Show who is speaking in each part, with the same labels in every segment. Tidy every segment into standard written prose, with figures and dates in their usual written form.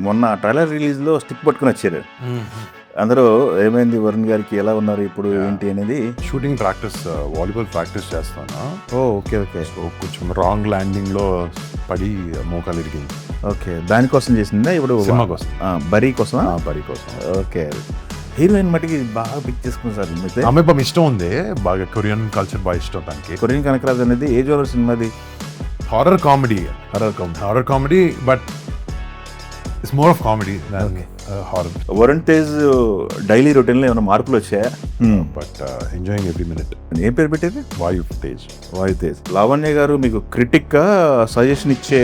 Speaker 1: మొన్న trailer రిలీజ్లో stick పట్టుకుని వచ్చారు. అందరూ ఏమైంది వరుణ్ గారికి, ఎలా ఉన్నారు ఇప్పుడు, ఏంటి అనేది.
Speaker 2: షూటింగ్ ప్రాక్టీస్, వాలీబాల్ ప్రాక్టీస్ చేస్తాను.
Speaker 1: ఓకే ఓకే
Speaker 2: సో కొంచెం రాంగ్ ల్యాండింగ్లో పడి మోకాలు ఇరిగింది.
Speaker 1: ఓకే, దానికోసం చేసిందా ఇప్పుడు?
Speaker 2: సినిమా కోసం,
Speaker 1: బరీ కోసం.
Speaker 2: బరి కోసం.
Speaker 1: ఓకే, హీరోయిన్ మటుకి బాగా పిక్ చేసుకున్నారు సార్. మీకు
Speaker 2: ఆమె బాగా ఇష్టం ఉంది, బాగా కొరియన్ కల్చర్ బాగా ఇష్టం దానికి.
Speaker 1: కొరియన్ కనకరాజ్ అనేది ఏ జోనర్ సినిమాది?
Speaker 2: Horror comedy,
Speaker 1: horror
Speaker 2: comedy, but it's more of comedy than horror.
Speaker 1: Varun Tej daily రొటీన్లో ఏమైనా మార్పులు వచ్చాయా?
Speaker 2: But enjoying every minute.
Speaker 1: ఏం పేరు పెట్టేది?
Speaker 2: వాయు తేజ్.
Speaker 1: వాయు తేజ్. లావణ్య గారు మీకు క్రిటిక్గా సజెషన్ ఇచ్చే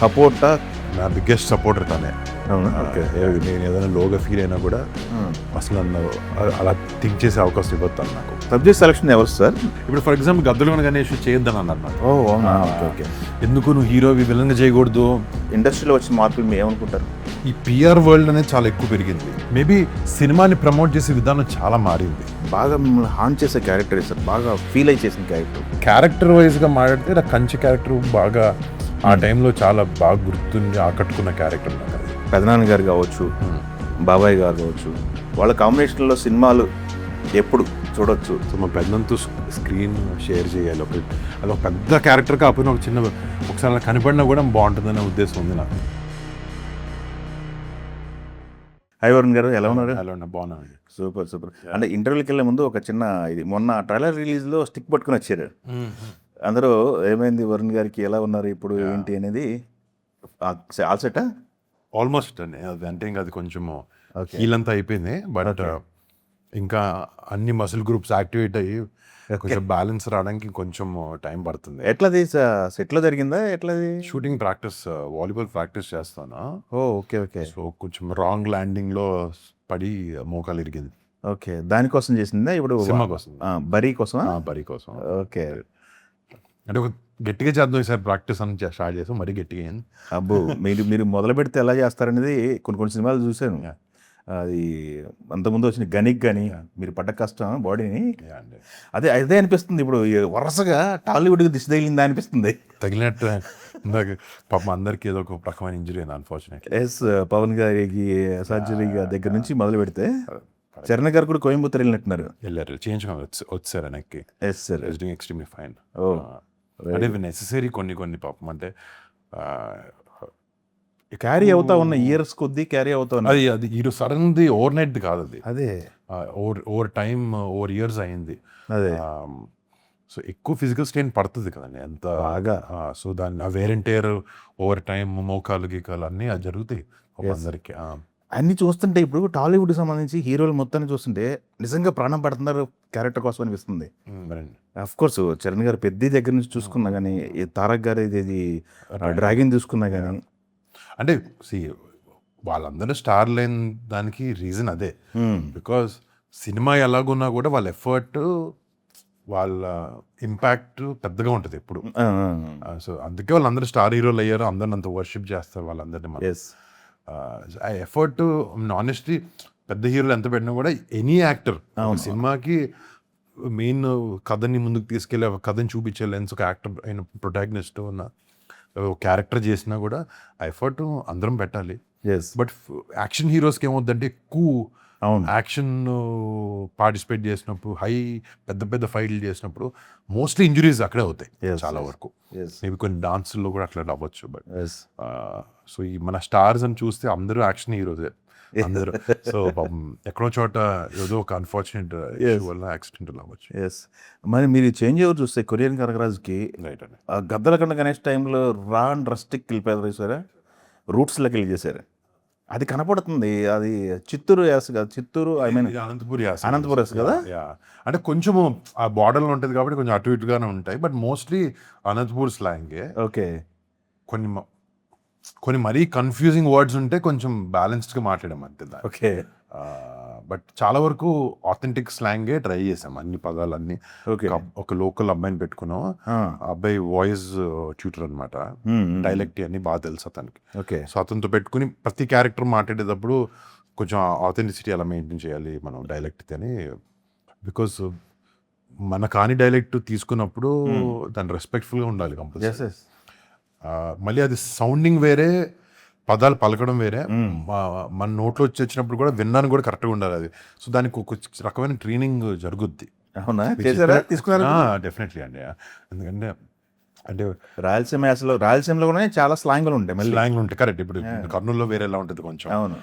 Speaker 1: సపోర్టా?
Speaker 2: నా బిగ్గెస్ట్ సపోర్టర్ తనే.
Speaker 1: అవునా? ఓకే.
Speaker 2: నేను ఏదైనా లోగా ఫీల్ అయినా కూడా అసలు నన్ను అలా థింక్ చేసే అవకాశం ఇవ్వద్దు నాకు.
Speaker 1: సబ్జెక్ట్ సెలక్షన్ ఎవరు సార్?
Speaker 2: ఇప్పుడు ఫర్ ఎగ్జాంపుల్ గద్దెలగొండ గణేష్ చేయొద్దని అన్నారు నాకు.
Speaker 1: ఓ అవునా? Okay okay.
Speaker 2: ఎందుకు నువ్వు హీరో విలన్గా చేయకూడదు?
Speaker 1: ఇండస్ట్రీలో వచ్చిన మార్పులు మీరు ఏమనుకుంటారు?
Speaker 2: ఈ పిఆర్ వరల్డ్ అనేది చాలా ఎక్కువ పెరిగింది. మేబీ సినిమాని ప్రమోట్ చేసే విధానం చాలా మారింది.
Speaker 1: బాగా మిమ్మల్ని హాన్ చేసే క్యారెక్టర్ సార్, బాగా ఫీల్ అయి చేసిన క్యారెక్టర్.
Speaker 2: క్యారెక్టర్ వైజ్గా మాట్లాడితే నా కంచి క్యారెక్టర్ బాగా ఆ టైంలో చాలా బాగా గుర్తుండి ఆకట్టుకున్న క్యారెక్టర్ నాకు అది.
Speaker 1: పెదనాన్న గారు కావచ్చు, బాబాయ్ గారు కావచ్చు, వాళ్ళ కాంబినేషన్లో సినిమాలు ఎప్పుడు చూడొచ్చు.
Speaker 2: సో మా పెద్దంతో స్క్రీన్ షేర్ చేయాలి. అది ఒక పెద్ద క్యారెక్టర్ కాకపోయినా ఒక చిన్న ఒకసారి అలా కనపడినా కూడా బాగుంటుందనే ఉద్దేశం ఉంది నాకు.
Speaker 1: హై వరుణ్ గారు, ఎలా ఉన్నారు?
Speaker 2: అలా బాగున్నాను.
Speaker 1: Super super. అంటే ఇంటర్వ్యూకి వెళ్ళే ముందు ఒక చిన్న ఇది, మొన్న ట్రైలర్ రిలీజ్లో స్టిక్ పట్టుకుని వచ్చారు. అందరూ ఏమైంది వరుణ్ గారికి, ఎలా ఉన్నారు ఇప్పుడు, ఏంటి అనేది. ఆల్ సెటా?
Speaker 2: ఆల్మోస్ట్ అంటే ఇంకా అది కొంచెం హీల్ అంతా అయిపోయింది. బట్ ఇంకా అన్ని మసిల్ గ్రూప్స్ యాక్టివేట్ అయ్యి కొంచెం బ్యాలెన్స్ రావడానికి కొంచెం టైం పడుతుంది.
Speaker 1: ఎట్లది సెట్లో జరిగిందా? ఎట్లది?
Speaker 2: షూటింగ్ ప్రాక్టీస్, వాలీబాల్ ప్రాక్టీస్ చేస్తాను.
Speaker 1: Okay okay.
Speaker 2: సో కొంచెం రాంగ్ ల్యాండింగ్లో పడి మోకాలు ఇరిగింది.
Speaker 1: ఓకే, దానికోసం చేసిందా ఇప్పుడు?
Speaker 2: సినిమా కోసం,
Speaker 1: బరీ కోసం.
Speaker 2: బరి కోసం.
Speaker 1: ఓకే.
Speaker 2: అంటే ఒక గట్టిగా చేద్దాం ఈసారి ప్రాక్టీస్ అని స్టార్ట్ చేసాం, మరీ గట్టిగా అయింది.
Speaker 1: అబ్బో, మీరు మొదలు పెడితే ఎలా చేస్తారనేది కొన్ని సినిమాలు చూశాను. అది అంతకుముందు వచ్చిన గనిక్ కానీ మీరు పడ్డ కష్టం బాడీని, అదే అనిపిస్తుంది ఇప్పుడు. వరుసగా టాలీవుడ్కి దిశ తగిలిందా అనిపిస్తుంది.
Speaker 2: తగిలినట్టు ఇందాక పాపం అందరికీ ఏదో ఒక రకమైన ఇంజరీ అయింది అన్ఫార్చునేట్లీ.
Speaker 1: ఎస్, పవన్ గారికి సర్జరీ దగ్గర నుంచి మొదలు పెడితే చరణ్ గారు కూడా కోయంబత్తూర్ వెళ్ళినట్టున్నారు.
Speaker 2: వెళ్ళారు, చేయించుకోవాలి వచ్చారు వెనక్కి.
Speaker 1: Yes sir,
Speaker 2: doing extremely fine.
Speaker 1: అంటే
Speaker 2: నెసెసరీ కొన్ని పాపం అంటే
Speaker 1: క్యారీ అవుతా ఉన్న ఇయర్స్ కొద్దీ క్యారీ అవుతా ఉన్న
Speaker 2: అది ఈరోజు సడన్ది ఓవర్ నైట్ కాదు అది.
Speaker 1: అదే
Speaker 2: ఓవర్ టైం, ఓవర్ ఇయర్స్ అయింది.
Speaker 1: అదే.
Speaker 2: సో ఎక్కువ ఫిజికల్ స్ట్రెయిన్ పడుతుంది కదండి ఎంత
Speaker 1: బాగా.
Speaker 2: సో దాన్ని wear and tear, over time, మోకాలు గీకాలు అన్నీ అది జరుగుతాయి అందరికి.
Speaker 1: అన్ని చూస్తుంటే ఇప్పుడు టాలీవుడ్కి సంబంధించి హీరోలు మొత్తాన్ని చూస్తుంటే నిజంగా ప్రాణం పడుతున్నారు క్యారెక్టర్ కోసం అనిపిస్తుంది. అఫ్ కోర్స్ చరణ్ గారు పెద్ద దగ్గర నుంచి చూసుకున్నా కానీ, తారక్ గారు ఇది డ్రాగన్ చూసుకున్నా కానీ,
Speaker 2: అంటే వాళ్ళందరూ స్టార్ లేని దానికి రీజన్ అదే. బికాస్ సినిమా ఎలాగున్నా కూడా వాళ్ళ ఎఫర్ట్, వాళ్ళ ఇంపాక్ట్ పెద్దగా ఉంటుంది ఎప్పుడు. సో అందుకే వాళ్ళందరూ స్టార్ హీరోలు అయ్యారు, అందరిని అంత వర్షిప్ చేస్తారు వాళ్ళందరినీ. ఆ ఎఫర్ట్ ఆనెస్ట్లీ పెద్ద హీరోలు ఎంత పెట్టినా కూడా ఎనీ యాక్టర్ సినిమాకి మెయిన్ కథని ముందుకు తీసుకెళ్ళి కథని చూపించే లెన్స్, ఒక యాక్టర్ అయిన ప్రొటాగనిస్ట్ ఉన్న క్యారెక్టర్ చేసినా కూడా ఆ ఎఫర్ట్ అందరం పెట్టాలి. బట్ యాక్షన్ హీరోస్కి ఏమవుద్దంటే ఎక్కువ యాక్షన్ పార్టిసిపేట్ చేసినప్పుడు, పెద్ద ఫైట్లు చేసినప్పుడు మోస్ట్లీ ఇంజురీస్ అక్కడే అవుతాయి చాలా వరకు. మేబీ కొన్ని డాన్సుల్లో కూడా అట్లా అవ్వచ్చు. బట్ సో ఈ మన స్టార్స్ అని చూస్తే అందరూ యాక్షన్ హీరోసే అందరూ. సో ఎక్కడో చోట ఏదో ఒక అన్ఫార్చునేట్ వల్ల యాక్సిడెంట్ అవ్వచ్చు.
Speaker 1: మరి మీరు చేంజ్ ఎవరు చూస్తే కొరియన్ కనకరాజుకి
Speaker 2: రైట్ అండి.
Speaker 1: గద్దలకండ గణేష్ టైంలో రా అండ్ రస్టిక్ వెళ్ళిపోయారు చూసారా, రూట్స్లోకి వెళ్ళి చేశారు. అది కనపడుతుంది. అది చిత్తూరు యాస కదా, చిత్తూరు ఐ మీన్
Speaker 2: అనంతపూర్
Speaker 1: యాస కదా.
Speaker 2: అంటే కొంచెము ఆ బార్డర్లో ఉంటుంది కాబట్టి కొంచెం అటు ఇటుగానే ఉంటాయి. బట్ మోస్ట్లీ అనంతపూర్ స్లాంగే.
Speaker 1: ఓకే.
Speaker 2: కొన్ని మరీ కన్ఫ్యూజింగ్ వర్డ్స్ ఉంటే కొంచెం బ్యాలెన్స్డ్గా మాట్లాడడం అంతే.
Speaker 1: ఓకే.
Speaker 2: బట్ చాలా వరకు ఆథెంటిక్ స్లాంగే ట్రై చేసాం, అన్ని పదాలన్నీ. ఒక లోకల్ అబ్బాయిని పెట్టుకున్నాం. ఆ అబ్బాయి వాయిస్ ట్యూటర్ అనమాట, డైలెక్ట్ అన్ని బాగా తెలుసు అతనికి.
Speaker 1: ఓకే.
Speaker 2: సో అతనితో పెట్టుకుని ప్రతి క్యారెక్టర్ మాట్లాడేటప్పుడు కొంచెం ఆథెంటిసిటీ ఎలా మెయింటైన్ చేయాలి మనం డైలెక్ట్ అని. బికాస్ మన కాని డైలెక్ట్ తీసుకున్నప్పుడు దాన్ని రెస్పెక్ట్ఫుల్గా ఉండాలి కంపల్సరీ. మళ్ళీ అది సౌండింగ్ వేరే, పదాలు పలకడం వేరే, మన నోట్లో వచ్చినప్పుడు కూడా విన్నాను కూడా కరెక్ట్గా ఉండాలి అది. సో దానికి ఒక రకమైన ట్రైనింగ్ జరుగుద్ది.
Speaker 1: అవునా, చేశారా, తీసుకున్నారా?
Speaker 2: డెఫినెట్లీ అండి. ఎందుకంటే అంటే
Speaker 1: రాయలసీమలో కూడా చాలా స్లాంగ్లు ఉంటాయి, మళ్ళీ
Speaker 2: స్లాంగ్లు ఉంటాయి. కరెక్ట్. ఇప్పుడు కర్నూలులో వేరేలా ఉంటుంది కొంచెం,
Speaker 1: అవును.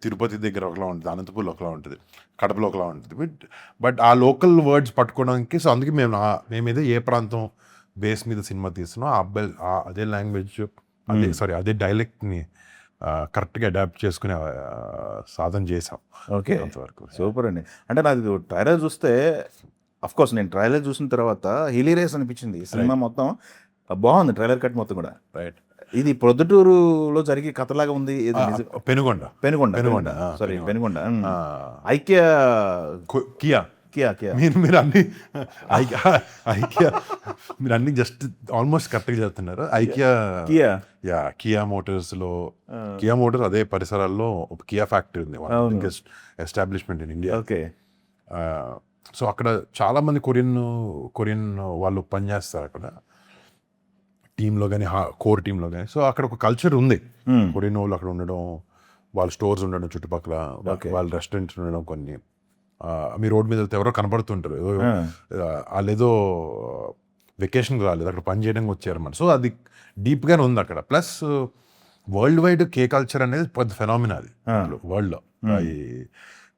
Speaker 2: తిరుపతి దగ్గర ఒకలా ఉంటుంది, అనంతపూర్లో ఒకలా ఉంటుంది, కడపలో ఒకలా ఉంటుంది. బట్ ఆ లోకల్ వర్డ్స్ పట్టుకోవడానికి, సో అందుకే మేమేదో ఏ ప్రాంతం బేస్ మీద సినిమా తీస్తున్నాం, ఆ అబ్బాయి అదే లాంగ్వేజ్ అదే డైలెక్ట్ని కరెక్ట్గా అడాప్ట్ చేసుకునే సాధన చేసాం.
Speaker 1: ఓకే,
Speaker 2: అంతవరకు
Speaker 1: సూపర్ అండి. అంటే నాకు ట్రైలర్ చూస్తే, అఫ్ కోర్స్ నేను ట్రైలర్ చూసిన తర్వాత హిలీరియస్ అనిపించింది. సినిమా మొత్తం బాగుంది, ట్రైలర్ కట్ మొత్తం కూడా.
Speaker 2: రైట్.
Speaker 1: ఇది ప్రొద్దుటూరులో జరిగే కథలాగా ఉంది.
Speaker 2: పెనుగొండ
Speaker 1: పెనుగొండ సారీ పెనుగొండ. ఐక్య
Speaker 2: కియా
Speaker 1: కియా కియా
Speaker 2: మీరు అన్ని మీరు అన్ని జస్ట్ ఆల్మోస్ట్ కరెక్ట్గా చెప్తున్నారు.
Speaker 1: కియా
Speaker 2: కియా మోటార్స్ అదే పరిసరాల్లో ఒక కియా ఫ్యాక్టరీ ఉంది, biggest establishment in India.
Speaker 1: Okay.
Speaker 2: So అక్కడ చాలా మంది కొరియన్ వాళ్ళు పనిచేస్తారు అక్కడ టీంలో కానీ, కోర్ టీంలో కానీ. సో అక్కడ ఒక కల్చర్ ఉంది, కొరియన్ వాళ్ళు అక్కడ ఉండడం, వాళ్ళ స్టోర్స్ ఉండడం చుట్టుపక్కల, వాళ్ళ రెస్టారెంట్స్ ఉండడం కొన్ని. మీ రోడ్ మీద వెళ్తే ఎవరో కనబడుతుంటారు, వాళ్ళు ఏదో వెకేషన్కి రాలేదు, అక్కడ పని చేయడానికి వచ్చారన్నమాట. సో అది డీప్గానే ఉంది అక్కడ. ప్లస్ వరల్డ్ వైడ్ కే కల్చర్ అనేది పెద్ద ఫెనామినా అది వరల్డ్లో. ఈ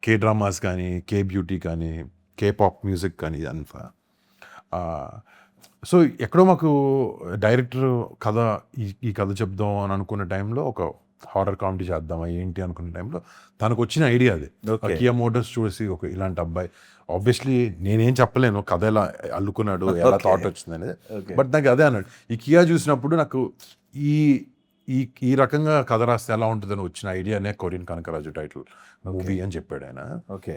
Speaker 2: కే డ్రామాస్ కానీ, కే బ్యూటీ కానీ, కే పాప్ మ్యూజిక్ కానీ, ఇదంతా. సో ఎక్కడో మాకు డైరెక్టర్ కథ ఈ కథ చెప్దాం అని అనుకున్న టైంలో, ఒక హారర్ కామెడీ చేద్దామా ఏంటి అనుకున్న టైంలో తనకు వచ్చిన ఐడియా అది. కియా మోటార్స్ చూసి ఒక ఇలాంటి అబ్బాయి, ఆబ్వియస్లీ నేనేం చెప్పలేను కథ ఎలా అల్లుకున్నాడు, ఎలా థాట్ వచ్చింది అనేది, బట్ నాకు అదే అన్నాడు. ఈ కియా చూసినప్పుడు నాకు ఈ రకంగా కథ రాస్తే ఎలా ఉంటుందని వచ్చిన ఐడియానే కొరియన్ కనకరాజు టైటిల్ మూవీ అని చెప్పాడు ఆయన.
Speaker 1: ఓకే.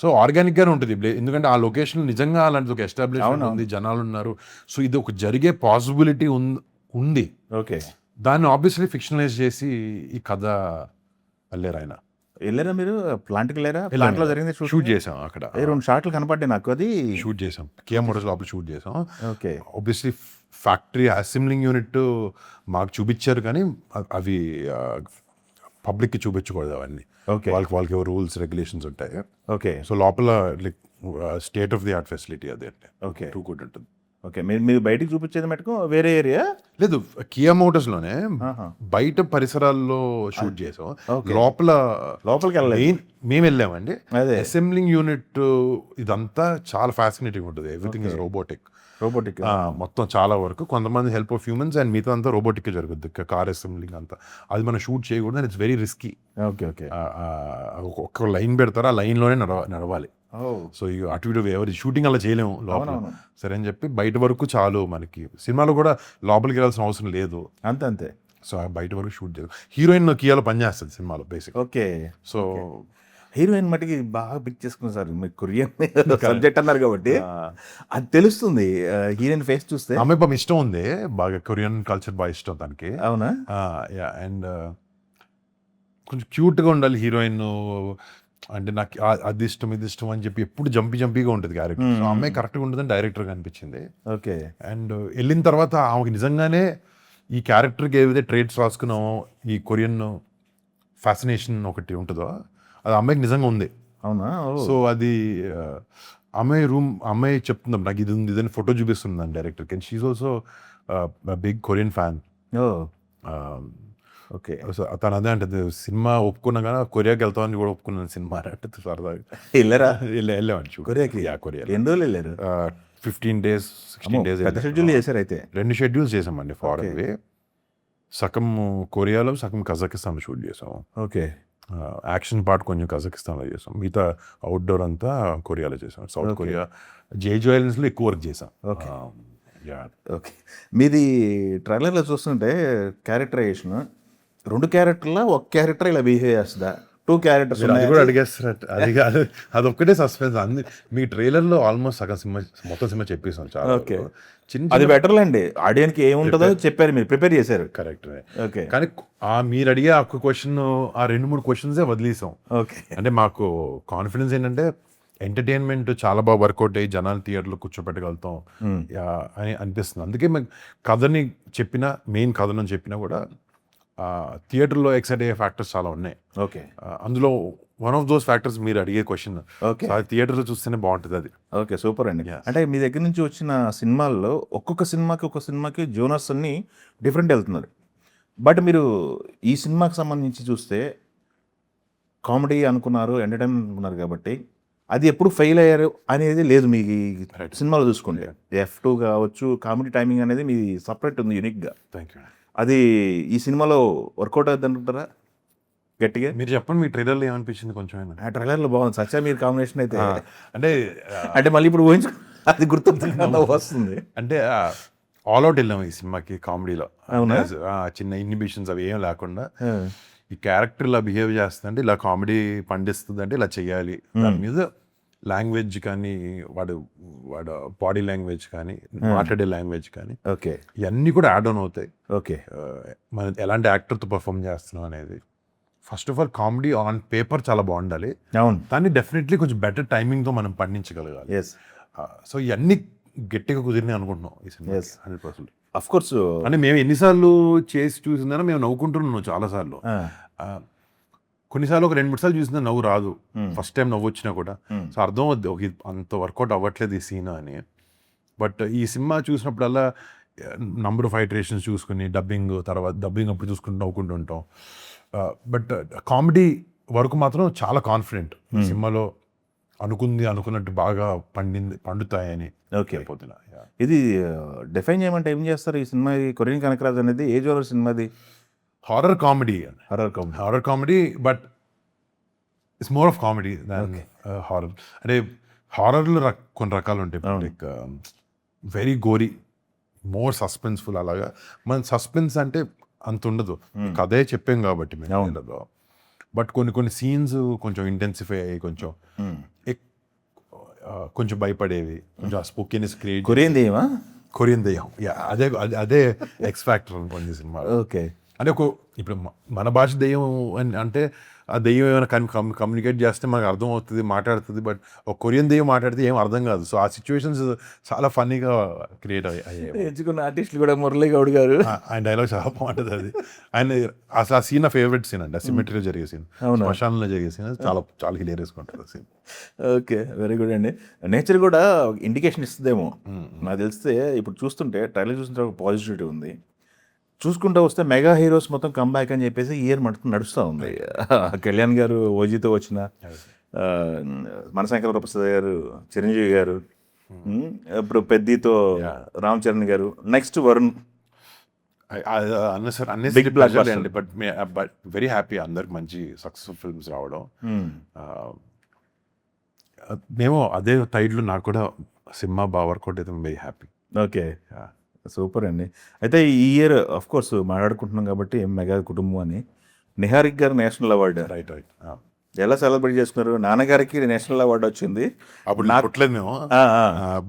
Speaker 2: సో ఆర్గానిక్గానే ఉంటుంది, ఎందుకంటే ఆ లొకేషన్ నిజంగా అలాంటి ఒక ఎస్టాబ్లిష్మెంట్ ఉంది, జనాలు ఉన్నారు. సో ఇది ఒక జరిగే పాసిబిలిటీ ఉంది.
Speaker 1: ఓకే.
Speaker 2: దాన్ని ఆబ్వియస్లీ ఫిక్షనలైజ్ చేసి ఈ కథ వెళ్ళారు ఆయన.
Speaker 1: వెళ్ళారా మీరు? ప్లాంట్కి వెళ్ళారా? ప్లాంట్లో జరిగింది
Speaker 2: షూట్ చేసాం అక్కడ.
Speaker 1: 2 షాట్లు కనపడ్డాయి నాకు, అది
Speaker 2: షూట్ చేసాం. కియా మోటార్స్ లోపల షూట్ చేసాం.
Speaker 1: Okay.
Speaker 2: Obviously factory assembling unit మాకు చూపించారు, కానీ అవి పబ్లిక్కి చూపించకూడదు అవన్నీ.
Speaker 1: ఓకే.
Speaker 2: వాళ్ళకి రూల్స్ రెగ్యులేషన్స్ ఉంటాయి.
Speaker 1: ఓకే.
Speaker 2: సో లోపల like state of the art facility అదే.
Speaker 1: ఓకే.
Speaker 2: టూ గుడ్ ఉంటుంది.
Speaker 1: ఓకే. మీరు బయటికి చూపించేది మటుకు వేరే ఏరియా?
Speaker 2: లేదు, కియా మోటార్స్ లోనే బయట పరిసరాల్లో షూట్ చేసాం. లోపలికి వెళ్ళలేదు, మేము వెళ్ళామండి. అసెంబ్లింగ్ యూనిట్ ఇదంతా చాలా ఫ్యాసినేటింగ్ ఉంటుంది. Everything is robotic. మొత్తం చాలా వరకు కొంతమంది హెల్ప్ ఆఫ్ హ్యూమన్స్ అండ్ మిగతా అంతా రోబోటిక్ జరుగుద్ది. కార్ అసెంబ్లింగ్ అంతా అది మనం షూట్ చేయకూడదు, and it's very risky.
Speaker 1: Okay. Okay.
Speaker 2: ఒక్క లైన్ పెడతారు, ఆ లైన్లోనే నడవాలి. సో అటు ఇటు ఎవరి షూటింగ్ అలా చేయలేము లోపల. సరే అని చెప్పి బయట వరకు చాలు, మనకి సినిమాలో కూడా లోపలికి వెళ్ళాల్సిన అవసరం లేదు.
Speaker 1: అంతే.
Speaker 2: సో బయట వరకు షూట్ చేయాలి. హీరోయిన్ కియాలో పనిచేస్తుంది సినిమాలో బేసిక్.
Speaker 1: ఓకే.
Speaker 2: సో
Speaker 1: హీరోయిన్ మటుకి బాగా పిక్ చేసుకున్నారు సార్, మీకు కొరియన్ సబ్జెక్ట్ అన్నారు కాబట్టి అది తెలుస్తుంది హీరోయిన్ ఫేస్ చూస్తే.
Speaker 2: ఆమె బాగా ఇష్టం ఉంది, బాగా కొరియన్ కల్చర్ బాగా ఇష్టం తనకి.
Speaker 1: అవునా?
Speaker 2: అండ్ కొంచెం క్యూట్గా ఉండాలి హీరోయిన్. అంటే నాకు అది ఇష్టం ఇది ఇష్టం అని చెప్పి ఎప్పుడు జంపీగా ఉంటుంది క్యారెక్టర్. సో అమ్మాయి కరెక్ట్గా ఉంటుందని డైరెక్టర్గా అనిపించింది.
Speaker 1: ఓకే.
Speaker 2: అండ్ వెళ్ళిన తర్వాత ఆమెకి నిజంగానే ఈ క్యారెక్టర్కి ఏదైతే ట్రేట్స్ రాసుకున్నామో, ఈ కొరియన్ ఫ్యాసినేషన్ ఒకటి ఉంటుందో, అది అమ్మాయికి నిజంగా ఉంది.
Speaker 1: అవునా?
Speaker 2: సో అది అమ్మాయి చెప్తుందాం నాకు ఇది ఉంది, ఇదని ఫోటో చూపిస్తుంది డైరెక్టర్కి. And she also big Korean fan.
Speaker 1: Okay.
Speaker 2: So తను అదే అంటే సినిమా ఒప్పుకున్నా కానీ కొరియాకి వెళ్తామని కూడా ఒప్పుకున్నాను సినిమా అంటే సరదాగా.
Speaker 1: వెళ్ళారా?
Speaker 2: వెళ్ళామండి
Speaker 1: కొరియాకి.
Speaker 2: కొరియా.
Speaker 1: ఎన్ని రోజులు వెళ్ళారు?
Speaker 2: 15 days 16 days
Speaker 1: షెడ్యూల్ చేశారు అయితే?
Speaker 2: 2 schedules చేసామండి ఫారెన్వి. సగం కొరియాలో, సగం కజకిస్తాన్లో షూట్ చేసాం.
Speaker 1: ఓకే.
Speaker 2: యాక్షన్ పార్ట్ కొంచెం కజకిస్తాన్లో చేసాం, మిగతా అవుట్డోర్ అంతా కొరియాలో చేసాం. సౌత్ కొరియా జేజు ఐలాండ్స్లో ఎక్కువ వర్క్ చేసాం.
Speaker 1: ఓకే. మీది ట్రైలర్లో చూస్తుంటే క్యారెక్టరైజేషన్ 2 క్యారెక్టర్లా ఒక క్యారెక్టర్ ఇలా బిహేవ్ చేస్తుందా? 2 క్యారెక్టర్స్
Speaker 2: అది కూడా అడిగేస్తారు. అది కాదు, అదొక్కటే సస్పెన్స్. మీ ట్రైలర్లో ఆల్మోస్ట్ సగం సినిమా మొత్తం సినిమా చెప్పేసాం చాలా.
Speaker 1: ఓకే. అది బెటర్లేండి, ఆడియన్కి ఏముంటుందో చెప్పారు, మీరు ప్రిపేర్ చేశారు.
Speaker 2: కరెక్ట్.
Speaker 1: ఓకే.
Speaker 2: కానీ మీరు అడిగే ఆ క్వశ్చన్, ఆ 2-3 క్వశ్చన్సే వదిలేసాం.
Speaker 1: ఓకే.
Speaker 2: అంటే మాకు కాన్ఫిడెన్స్ ఏంటంటే ఎంటర్టైన్మెంట్ చాలా బాగా వర్కౌట్ అయ్యి జనాలు థియేటర్లో కూర్చోబెట్టగలుగుతాం అని అనిపిస్తుంది. అందుకే మేము కథని చెప్పినా, మెయిన్ కథను చెప్పినా కూడా థియేటర్లో ఎక్సైట్ అయ్యే ఫ్యాక్టర్స్ చాలా ఉన్నాయి.
Speaker 1: ఓకే
Speaker 2: అందులో వన్ ఆఫ్ దోస్ ఫ్యాక్టర్స్ మీరు అడిగే క్వశ్చన్.
Speaker 1: ఓకే
Speaker 2: థియేటర్లో చూస్తేనే బాగుంటుంది అది.
Speaker 1: ఓకే సూపర్ అండి.
Speaker 2: Yes.
Speaker 1: అంటే మీ దగ్గర నుంచి వచ్చిన సినిమాల్లో ఒక్కొక్క సినిమాకి జోనర్స్ అన్ని డిఫరెంట్ వెళ్తున్నారు. బట్ మీరు ఈ సినిమాకి సంబంధించి చూస్తే కామెడీ అనుకున్నారు, ఎంటర్టైన్మెంట్ అనుకున్నారు కాబట్టి అది ఎప్పుడు ఫెయిల్ అయ్యారు అనేది లేదు మీ
Speaker 2: Right.
Speaker 1: సినిమాలో చూసుకుంటే. F2 కావచ్చు, కామెడీ టైమింగ్ అనేది మీ సపరేట్ ఉంది యూనిక్గా.
Speaker 2: Thank you.
Speaker 1: అది ఈ సినిమాలో వర్కౌట్ అవుతుంది అనుకుంటారా గట్టిగా?
Speaker 2: మీరు చెప్పండి, మీ ట్రైలర్లో ఏమనిపించింది కొంచెం అయినా?
Speaker 1: ఆ ట్రైలర్లో బాగుంది సత్య మీరు కాంబినేషన్ అయితే.
Speaker 2: అంటే
Speaker 1: అంటే మళ్ళీ ఇప్పుడు ఊహించు అది గుర్తుంది వస్తుంది.
Speaker 2: అంటే ఆల్ అవుట్ వెళ్ళాం ఈ సినిమాకి కామెడీలో.
Speaker 1: అవునా?
Speaker 2: చిన్న ఇన్హిబిషన్స్ అవి ఏం లేకుండా ఈ క్యారెక్టర్ ఇలా బిహేవ్ చేస్తుందంటే, ఇలా కామెడీ పండిస్తుంది అంటే ఇలా చెయ్యాలి. దాని మీద లాంగ్వేజ్ కానీ, వాడు బాడీ లాంగ్వేజ్ కానీ, మాట్లాడే లాంగ్వేజ్ కానీ,
Speaker 1: ఓకే
Speaker 2: ఇవన్నీ కూడా యాడ్ ఆన్ అవుతాయి.
Speaker 1: ఓకే
Speaker 2: మనం ఎలాంటి యాక్టర్తో పర్ఫామ్ చేస్తున్నాం అనేది. First of all comedy on paper చాలా బాగుండాలి,
Speaker 1: అవును
Speaker 2: దాన్ని డెఫినెట్లీ కొంచెం బెటర్ టైమింగ్తో మనం పండించగలగాలి.
Speaker 1: ఎస్
Speaker 2: సో ఇవన్నీ గట్టిగా కుదిరినాయి అనుకుంటున్నాం ఈ సినిమా.
Speaker 1: Yes.
Speaker 2: 100%.
Speaker 1: Of course.
Speaker 2: అంటే మేము ఎన్నిసార్లు చేసి చూసిందన్నా మేము నవ్వుకుంటున్నాం చాలాసార్లు. కొన్నిసార్లు ఒక 2-3 సార్లు చూసిన నవ్వు రాదు, ఫస్ట్ టైం నవ్వు వచ్చినా కూడా. సో అర్థం అవుద్ది ఒక అంత వర్కౌట్ అవ్వట్లేదు ఈ సీన్ అని. బట్ ఈ సినిమా చూసినప్పుడల్లా నంబర్ ఆఫ్ ఐటరేషన్స్ చూసుకుని డబ్బింగ్ అప్పుడు చూసుకుంటూ నవ్వుకుంటూ ఉంటాం. బట్ కామెడీ వరకు మాత్రం చాలా కాన్ఫిడెంట్ ఈ సినిమాలో అనుకున్నట్టు బాగా పండుతాయని.
Speaker 1: ఓకే
Speaker 2: అయిపోతున్నా.
Speaker 1: ఇది డిఫైన్ చేయమంటే ఏం చేస్తారు ఈ సినిమా? కొరియన్ కనకరాజు అనేది ఏ జోనర్ సినిమాది?
Speaker 2: Horror comedy.
Speaker 1: Horror
Speaker 2: comedy but it's more of comedy than horror. అంటే హారర్లో కొన్ని రకాలు ఉంటాయి. Like very gory, more suspenseful. అలాగా మన సస్పెన్స్ అంటే అంత ఉండదు, కథే చెప్పాం కాబట్టి మేము. బట్ కొన్ని సీన్స్ కొంచెం ఇంటెన్సిఫై అయ్యి కొంచెం భయపడేవి, కొంచెం ఆ స్పోకెనెస్ క్రియేట్. కొరియన్ దెయ్యం అదే ఎక్స్ ఫ్యాక్టర్ అనుకోండి సినిమా.
Speaker 1: ఓకే
Speaker 2: అంటే ఇప్పుడు మన భాష దెయ్యం అంటే ఆ దెయ్యం ఏమైనా కమ్యూనికేట్ చేస్తే మనకు అర్థం అవుతుంది, మాట్లాడుతుంది. బట్ ఒక కొరియన్ దెయ్యం మాట్లాడితే ఏం అర్థం కాదు. సో ఆ సిచ్యువేషన్స్ చాలా ఫన్నీగా క్రియేట్ అయ్యాయి.
Speaker 1: ఎంచుకున్న ఆర్టిస్టులు కూడా మురళీ గౌడ్ గారు,
Speaker 2: ఆయన డైలాగ్ చాలా బాగుంటుంది. అది ఆయన అసలు ఆ సీన్ నా ఫేవరెట్ సీన్ అండి. ఆ సిమెట్రీలో జరిగే సీన్, శ్మశానంలో జరిగే సీన్ చాలా హిలేరియస్గా ఉంటుంది ఆ సీన్.
Speaker 1: ఓకే వెరీ గుడ్ అండి. నేచర్ కూడా ఇండికేషన్ ఇస్తుందేమో నాకు తెలిస్తే. ఇప్పుడు చూస్తుంటే ట్రైలర్ చూస్తుంటే ఒక పాజిటివిటీ ఉంది. చూసుకుంటూ వస్తే మెగా హీరోస్ మొత్తం కంబ్యాక్ అని చెప్పేసి ఇయర్ మటుకు నడుస్తూ ఉంది. కళ్యాణ్ గారు ఓజీతో వచ్చిన, మనశంకర ప్రసాద్ గారు, చిరంజీవి గారు, ఇప్పుడు పెద్దీతో రామ్ చరణ్ గారు, నెక్స్ట్ వరుణ్.
Speaker 2: బిగ్ బ్లాక్ అండి. బట్ వెరీ హ్యాపీ అందరికి మంచి సక్సెస్ఫుల్ ఫిల్మ్స్ రావడం. మేము అదే టైడ్లో నాకు కూడా సినిమా బాగా వర్కౌట్ అయితే వెరీ హ్యాపీ.
Speaker 1: ఓకే సూపర్ అండి. అయితే ఈ ఇయర్ ఆఫ్ కోర్స్ మాట్లాడుకుంటున్నాం కాబట్టి మెగా కుటుంబం అని. నిహారిక్ గారు నేషనల్ అవార్డు
Speaker 2: రైట్
Speaker 1: ఎలా సెలబ్రేట్ చేసుకున్నారు? నాన్నగారికి నేషనల్ అవార్డు వచ్చింది
Speaker 2: అప్పుడు నాకు పుట్టలేదు మేము.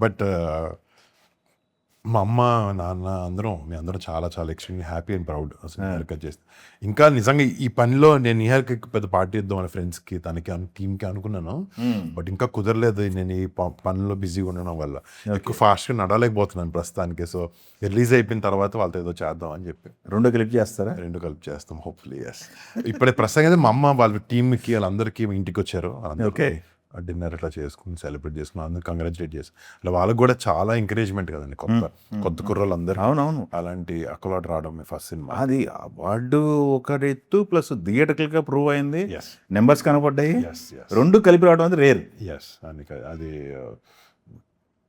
Speaker 2: బట్ మా అమ్మ నాన్న అందరం చాలా చాలా ఎక్స్ట్రీమ్లీ హ్యాపీ అండ్ ప్రౌడ్ అసలు నిహారిక చేస్తే. ఇంకా నిజంగా ఈ పనిలో నేను నిహారికకి పెద్ద పార్టీ ఇద్దాం మన ఫ్రెండ్స్కి, తనకి టీంకి అనుకున్నాను. బట్ ఇంకా కుదరలేదు. నేను ఈ పనిలో బిజీగా ఉండడం వల్ల ఎక్కువ ఫాస్ట్గా నడవలేకపోతున్నాను ప్రస్తుతానికి. సో రిలీజ్ అయిపోయిన తర్వాత వాళ్ళతో ఏదో చేద్దాం అని చెప్పి.
Speaker 1: రెండు కలిపి చేస్తాం
Speaker 2: హోప్ఫుల్లీ. ఎస్. ఇప్పుడే ప్రస్తుతం అయితే మా అమ్మ వాళ్ళ టీంకి వాళ్ళందరికీ ఇంటికి వచ్చారు.
Speaker 1: ఓకే
Speaker 2: డిన్నర్ అట్లా చేసుకుని సెలబ్రేట్ చేసుకుని అందరూ కంగ్రాచులేట్ చేసి, అలా వాళ్ళకి కూడా చాలా ఎంకరేజ్మెంట్ కదండి. కొత్త కుర్రోళ్ళు అందరూ.
Speaker 1: అవునవును.
Speaker 2: అలాంటి అక్కలాట్ రావడం ఫస్ట్ సినిమా.
Speaker 1: అది అవార్డు ఒక ఎత్తు, ప్లస్ థియేటర్గా ప్రూవ్ అయింది, నెంబర్స్ కనపడ్డాయి, రెండు కలిపి రావడం అది రేర్.
Speaker 2: ఎస్. అది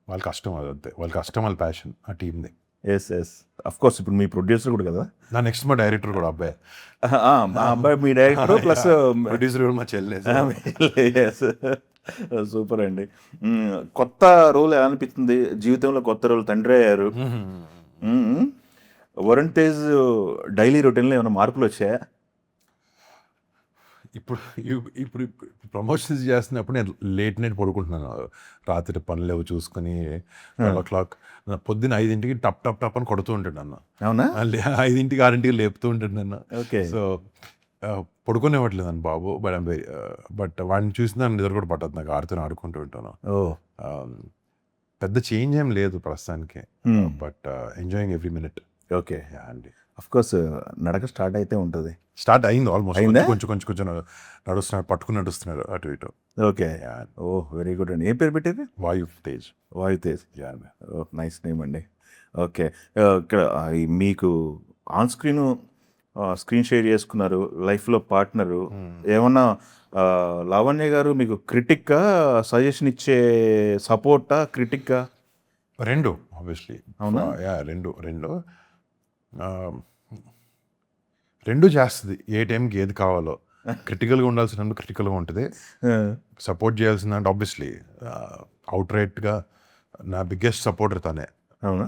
Speaker 2: వాళ్ళ కష్టం, అది అంతే వాళ్ళ కష్టం, వాళ్ళ ప్యాషన్ ఆ టీమ్ది.
Speaker 1: Yes of course. ఇప్పుడు మీ ప్రొడ్యూసర్ కూడా కదా?
Speaker 2: నా నెక్స్ట్ మా డైరెక్టర్ కూడా అబ్బాయి.
Speaker 1: మా అబ్బాయి మీ డైరెక్టర్ ప్లస్
Speaker 2: ప్రొడ్యూసర్ కూడా మా చెల్లె.
Speaker 1: సూపర్ అండి. కొత్త రోల్ ఎలా అనిపిస్తుంది జీవితంలో? కొత్త రోల్ తండ్రి అయ్యారు. వరుణ్ తేజ్ డైలీ రొటీన్లో ఏమైనా మార్పులు వచ్చాయా?
Speaker 2: ఇప్పుడు ప్రమోషన్స్ చేస్తున్నప్పుడు నేను లేట్ నైట్ పడుకుంటున్నాను. రాత్రి పనులు చూసుకొని 12 o'clock పొద్దున్న 5ంటికి టప్ అని కొడుతూ ఉంటున్నాను.
Speaker 1: అవునా?
Speaker 2: 5ంటికి 6ంటికి లేపుతూ ఉంటున్నాను.
Speaker 1: ఓకే.
Speaker 2: సో పడుకునేవ్వట్లేదు అని బాబు. బట్ వాడిని చూసిన నిద్ర కూడా పట్టదు నాకు. ఆడుకుంటూ ఉంటాను. పెద్ద చేంజ్ ఏం లేదు ప్రస్తుతానికి. But enjoying every minute.
Speaker 1: Okay
Speaker 2: అండి.
Speaker 1: అఫ్ కోర్స్ నడక స్టార్ట్ అయితే ఉంటుంది.
Speaker 2: స్టార్ట్ అయింది ఆల్మోస్ట్,
Speaker 1: అయిందా?
Speaker 2: కొంచెం కొంచెం కొంచెం నడుస్తున్నాడు, పట్టుకుని నడుస్తున్నాడు అటు ఇటు.
Speaker 1: ఓకే. ఓ వెరీ గుడ్ అండి. ఏం పేరు పెట్టేది?
Speaker 2: వాయు తేజ్.
Speaker 1: వాయు తేజ్. ఓ నైస్ నేమ్ అండి. ఓకే. ఇక్కడ మీకు ఆన్ స్క్రీన్ షేర్ చేసుకున్నారు, లైఫ్లో పార్ట్నరు. ఏమన్నా లావణ్య గారు మీకు క్రిటిక్గా సజెషన్ ఇచ్చే సపోర్టా క్రిటిక్గా?
Speaker 2: రెండు ఆబ్వియస్లీ.
Speaker 1: అవునా?
Speaker 2: రెండు రెండు చేస్తుంది. ఏ టైంకి ఏది కావాలో. క్రిటికల్గా ఉండాల్సిన క్రిటికల్గా ఉంటుంది, సపోర్ట్ చేయాల్సిన ఆబ్వియస్లీ అవుట్ రైట్గా నా బిగ్గెస్ట్ సపోర్టర్ తనే.
Speaker 1: అవునా?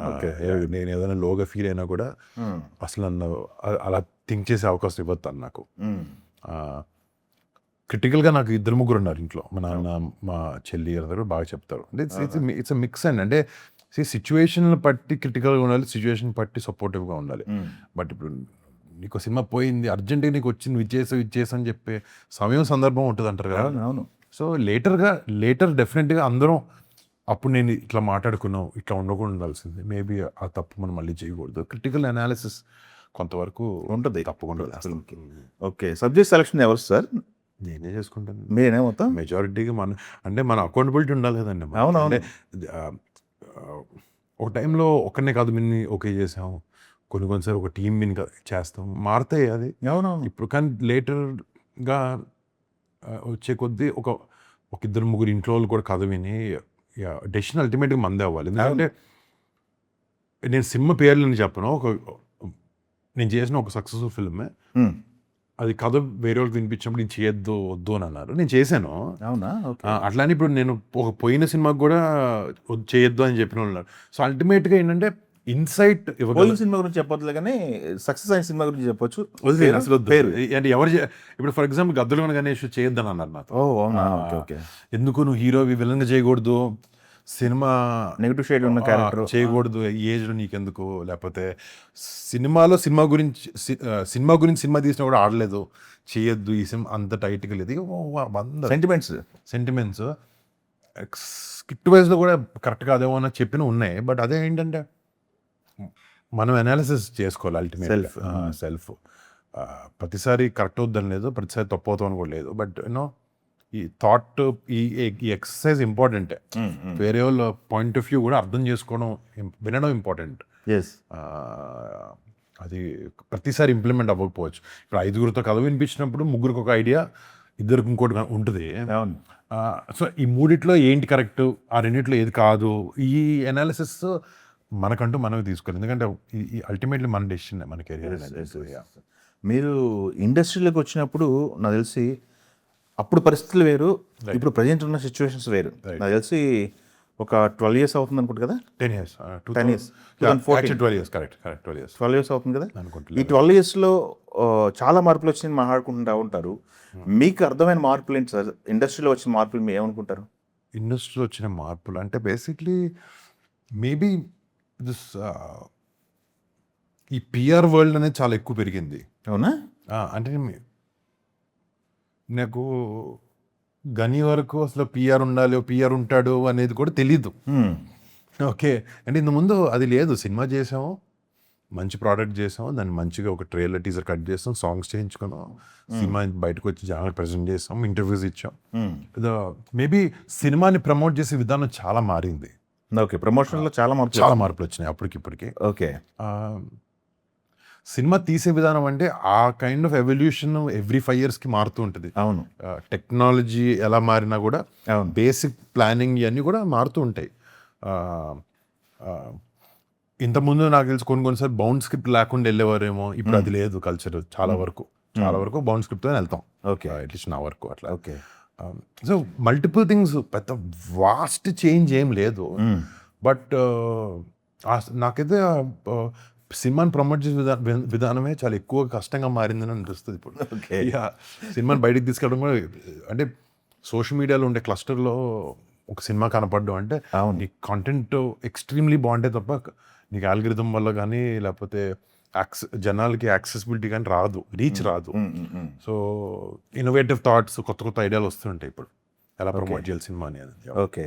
Speaker 2: నేను ఏదైనా లోగా ఫీల్ అయినా కూడా అసలు నన్ను అలా థింక్ చేసే అవకాశం ఇవ్వదు తను నాకు. క్రిటికల్గా నాకు 2-3 ఉన్నారు ఇంట్లో. మా నాన్న, మా చెల్లి అందరూ బాగా చెప్తారు. అంటే ఇట్స్ మిక్స్ అండి. అంటే సిచ్యువేషన్ బట్టి క్రిటికల్గా ఉండాలి, సిచ్యువేషన్ బట్టి సపోర్టివ్గా ఉండాలి. బట్ ఇప్పుడు నీకు సినిమా పోయింది, అర్జెంటుగా నీకు వచ్చింది, ఇచ్చేసి అని చెప్పే సమయం సందర్భం ఉంటుంది అంటారు కదా.
Speaker 1: అవును.
Speaker 2: సో లేటర్ డెఫినెట్గా అందరం అప్పుడు నేను ఇట్లా మాట్లాడుకున్నాం, ఇట్లా ఉండకుండా ఉండాల్సింది, మేబీ ఆ తప్పు మనం మళ్ళీ చేయకూడదు. క్రిటికల్ అనాలిసిస్ కొంతవరకు
Speaker 1: ఉంటుంది
Speaker 2: తప్పకుండా.
Speaker 1: ఓకే. సబ్జెక్ట్ సెలక్షన్ ఎవరు సార్?
Speaker 2: నేనే చేసుకుంటాను.
Speaker 1: మీరేనే మొత్తం
Speaker 2: మెజారిటీగా మన అకౌంటబిలిటీ ఉండాలి కదండి.
Speaker 1: అవును.
Speaker 2: అంటే ఒక టైంలో ఒక్కనే కాదు మిన్ని ఓకే చేసాం, కొన్నిసార్లు ఒక టీం విని చేస్తాం, మారుతాయి అది.
Speaker 1: అవునవును.
Speaker 2: ఇప్పుడు కానీ లేటర్గా వచ్చే కొద్దీ ఒక 2-3 ఇంట్లో వాళ్ళు కూడా కథ విని డెసిషన్ అల్టిమేట్గా మందే అవ్వాలి. ఎందుకంటే నేను సినిమా పేర్లని చెప్పను, నేను చేసిన ఒక సక్సెస్ఫుల్ ఫిల్మే, అది కథ వేరే వాళ్ళకి వినిపించినప్పుడు నేను చేయొద్దు వద్దు అని అన్నారు, నేను చేశాను.
Speaker 1: అవునా?
Speaker 2: అట్లానే ఇప్పుడు నేను ఒక పోయిన సినిమాకి కూడా చేయొద్దు అని చెప్పిన వాళ్ళు ఉన్నారు. సో అల్టిమేట్గా ఏంటంటే ఇన్సైట్
Speaker 1: పోయిన సినిమా గురించి చెప్పొద్దులే కానీ సక్సెస్ అయిన సినిమా గురించి చెప్పొచ్చు.
Speaker 2: అసలు పేరు అంటే ఎవరు ఇప్పుడు ఫర్ ఎగ్జాంపుల్ గద్దలగొండ గణేష్ చేయొద్దని అన్నారు నాతో.
Speaker 1: అవునా? ఓకే.
Speaker 2: ఎందుకు నువ్వు హీరోవి విలన్గా చేయకూడదు, సినిమా
Speaker 1: నెగిటివ్ షేడ్ ఉన్న క్యారెక్టర్
Speaker 2: చేయకూడదు, ఏజ్లో నీకెందుకు, లేకపోతే సినిమా గురించి సినిమా తీసినా కూడా ఆడలేదు, చేయొద్దు ఈ సినిమా అంత టైట్గా లేదు, సెంటిమెంట్స్ స్కిట్ వైజ్లో కూడా కరెక్ట్ కాదేమో అని చెప్పిన ఉన్నాయి. బట్ అదే ఏంటంటే మనం అనాలిసిస్ చేసుకోవాలి అల్టిమేట్ సెల్ఫ్. ప్రతిసారి కరెక్ట్ అవుద్దని లేదు, ప్రతిసారి తప్పు అవుతామని కూడా లేదు. బట్ యూనో ఈ థాట్, ఈ ఎక్సర్సైజ్ ఇంపార్టెంటే. వేరే వాళ్ళ పాయింట్ ఆఫ్ వ్యూ కూడా అర్థం చేసుకోవడం, వినడం ఇంపార్టెంట్. అది ప్రతిసారి ఇంప్లిమెంట్ అవ్వకపోవచ్చు. ఇప్పుడు 5గురితో కథ వినిపించినప్పుడు 3కి ఒక ఐడియా, 2కి ఇంకోటి ఉంటుంది. సో ఈ 3 ఏంటి కరెక్ట్, ఆ 2 ఏది కాదు, ఈ అనాలిసిస్ మనకంటూ మనమే తీసుకోవాలి. ఎందుకంటే ఈ అల్టిమేట్లీ మన డెసిషన్, మన కెరీర్.
Speaker 1: మీరు ఇండస్ట్రీలోకి వచ్చినప్పుడు నాకు తెలిసి అప్పుడు పరిస్థితులు వేరు, ఇప్పుడు ప్రజెంట్ ఉన్న సిచ్యువేషన్స్ వేరు. నాకు తెలిసి ఒక 12 years అవుతుంది అనుకుంటు కదా?
Speaker 2: 10 years.
Speaker 1: 12 years.
Speaker 2: 12 years, correct
Speaker 1: 12 years అవుతుంది కదా? ఈ 12 yearsలో చాలా మార్పులు వచ్చినాయి మాట్లాడుకుంటూ ఉంటారు. మీకు అర్థమైన మార్పులు ఏంటి సార్? ఇండస్ట్రీలో వచ్చిన మార్పులు మీరు ఏమనుకుంటారు?
Speaker 2: ఇండస్ట్రీలో వచ్చిన మార్పులు అంటే బేసిక్లీ మేబీ దిస్ ఈ పిఆర్ వరల్డ్ అనేది చాలా ఎక్కువ పెరిగింది.
Speaker 1: అవునా?
Speaker 2: అంటే నాకు గని వరకు అసలు పిఆర్ ఉండాలి, పిఆర్ ఉంటాడు అనేది కూడా తెలీదు. ఓకే. అంటే ఇంతకుముందు అది లేదు. సినిమా చేసాము, మంచి ప్రోడక్ట్ చేసాము, దాన్ని మంచిగా ఒక ట్రైలర్ టీజర్ కట్ చేస్తాం, సాంగ్స్ చేయించుకున్నాం, సినిమా బయటకు వచ్చి జనాలకు ప్రజెంట్ చేసాం, ఇంటర్వ్యూస్ ఇచ్చాం. మేబీ సినిమాని ప్రమోట్ చేసే విధానం చాలా మారింది.
Speaker 1: ఓకే. ప్రమోషన్లో చాలా
Speaker 2: మార్పులు వచ్చినాయి అప్పటికిప్పటికి.
Speaker 1: ఓకే.
Speaker 2: సినిమా తీసే విధానం అంటే ఆ కైండ్ ఆఫ్ ఎవల్యూషన్ ఎవ్రీ 5 yearsకి మారుతూ ఉంటుంది.
Speaker 1: అవును.
Speaker 2: టెక్నాలజీ ఎలా మారినా కూడా బేసిక్ ప్లానింగ్ ఇవన్నీ కూడా మారుతూ ఉంటాయి. ఇంతకుముందు నాకు తెలిసి కొన్నిసార్లు బౌండ్ స్క్రిప్ట్ లేకుండా వెళ్ళేవారేమో, ఇప్పుడు అది లేదు. కల్చర్ చాలా వరకు బౌండ్ స్క్రిప్ట్తో వెళ్తాం.
Speaker 1: ఓకే.
Speaker 2: అట్లీస్ట్ నా వరకు అట్లా.
Speaker 1: ఓకే.
Speaker 2: సో మల్టిపుల్ థింగ్స్, పెద్ద వాస్ట్ చేంజ్ ఏం లేదు. బట్ నాకైతే సినిమాని ప్రమోట్ చేసే విధానమే చాలా ఎక్కువ కష్టంగా మారిందని అనిపిస్తుంది ఇప్పుడు. సినిమాని బయటికి తీసుకెళ్ళడం కూడా, అంటే సోషల్ మీడియాలో ఉండే క్లస్టర్లో ఒక సినిమా కనపడడం అంటే నీ కంటెంట్ ఎక్స్ట్రీమ్లీ బాగుంటే తప్ప నీకు ఆల్గరిథం వల్ల కానీ, లేకపోతే జనాలకి యాక్సెసిబిలిటీ కానీ రాదు, రీచ్ రాదు. సో ఇన్నోవేటివ్ థాట్స్, కొత్త ఐడియాలు వస్తుంటాయి ఇప్పుడు ఎలా ప్రమోట్ చేయాలి సినిమా అనేది.
Speaker 1: ఓకే,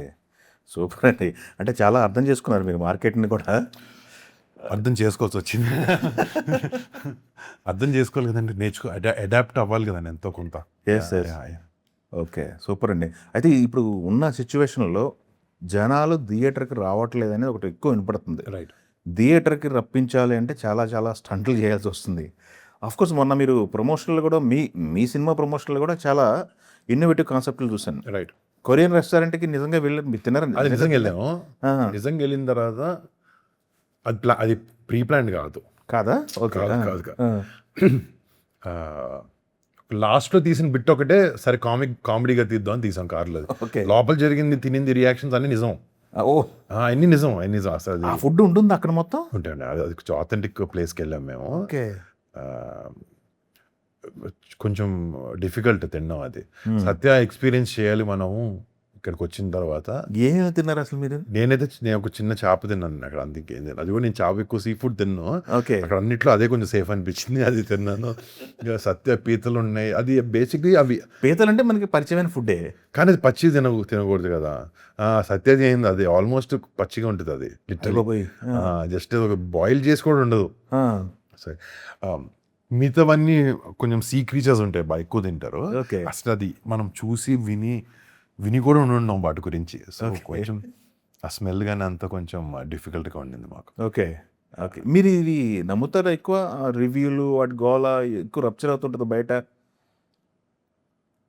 Speaker 1: సూపర్ అండి. అంటే చాలా అర్థం చేసుకున్నారు మీరు మార్కెట్ని కూడా.
Speaker 2: అర్థం చేసుకోవాల్సి వచ్చింది. అర్థం చేసుకోవాలి కదండి, అడాప్ట్ అవ్వాలి కదండి ఎంతో కొంత.
Speaker 1: Yes, yes. ఓకే, సూపర్ అండి. అయితే ఇప్పుడు ఉన్న సిచ్యువేషన్లో జనాలు థియేటర్కి రావట్లేదు అనేది ఒకటి ఎక్కువ వినపడుతుంది.
Speaker 2: రైట్.
Speaker 1: థియేటర్కి రప్పించాలి అంటే చాలా చాలా స్టంట్లు చేయాల్సి వస్తుంది. కోర్స్ మొన్న మీరు ప్రమోషన్లు కూడా మీ సినిమా ప్రమోషన్లు కూడా చాలా ఇన్నోవేటివ్ కాన్సెప్ట్లు చూశాను.
Speaker 2: రైట్.
Speaker 1: కొరియన్ రెస్టారెంట్కి నిజంగా వెళ్ళి మీరు తిన్నారండి?
Speaker 2: అది నిజంగా వెళ్ళాము. నిజంగా వెళ్ళిన తర్వాత అది ప్రీ ప్లాన్ కాదు.
Speaker 1: కాదా? ఓకే.
Speaker 2: లాస్ట్లో తీసిన బిట్ ఒకటే సరే కామెడీగా తీద్దాం అని తీసాం కార్లో.
Speaker 1: ఓకే.
Speaker 2: లోపల జరిగింది తినింది రియాక్షన్స్ అన్ని నిజం.
Speaker 1: ఓ,
Speaker 2: అన్ని నిజం అసలు.
Speaker 1: ఆ ఫుడ్ ఉంటుంది అక్కడ మొత్తం?
Speaker 2: ఉంటాయండి. అది ఆథెంటిక్ ప్లేస్కి వెళ్ళాం మేము.
Speaker 1: ఓకే.
Speaker 2: కొంచెం డిఫికల్ట్ తిన్నాం అది. సత్య ఎక్స్పీరియన్స్ చేయాలి మనము ఇక్కడికి వచ్చిన తర్వాత.
Speaker 1: ఏమేమి తిన్నారు అసలు మీరు?
Speaker 2: నేను ఒక చిన్న చేప తిన్నాను అక్కడ, అందుకే అది కూడా నేను చేప ఎక్కువ సీ ఫుడ్ తిన్నాను.
Speaker 1: ఓకే.
Speaker 2: అక్కడ అన్నిట్లో అదే కొంచెం సేఫ్ అనిపించింది, అది తిన్నాను. ఇక సత్య పీతలు ఉన్నాయి, అది బేసిక్లీ అవి
Speaker 1: పీతలు అంటే మనకి పరిచయమైన ఫుడ్డే,
Speaker 2: కానీ అది పచ్చి తినకూడదు కదా. సత్య చేయింది అది ఆల్మోస్ట్ పచ్చిగా ఉంటుంది, అది లిటరలీ జస్ట్ ఒక బాయిల్ చేసి కూడా ఉండదు. సరే, మిగతావన్నీ కొంచెం సీ క్రీచర్స్ ఉంటాయి, బాగా ఎక్కువ తింటారు.
Speaker 1: ఓకే.
Speaker 2: అసలు అది మనం చూసి విని కూడా ఉన్నాం వాటి గురించి. సో కొంచెం ఆ స్మెల్ కానీ అంతా కొంచెం డిఫికల్ట్గా ఉండింది మాకు.
Speaker 1: ఓకే. ఓకే. మీరు ఇది నమ్ముతారా? ఎక్కువ రివ్యూలు వాటి గోల ఎక్కువ రప్చర్ అవుతుంటుంది బయట.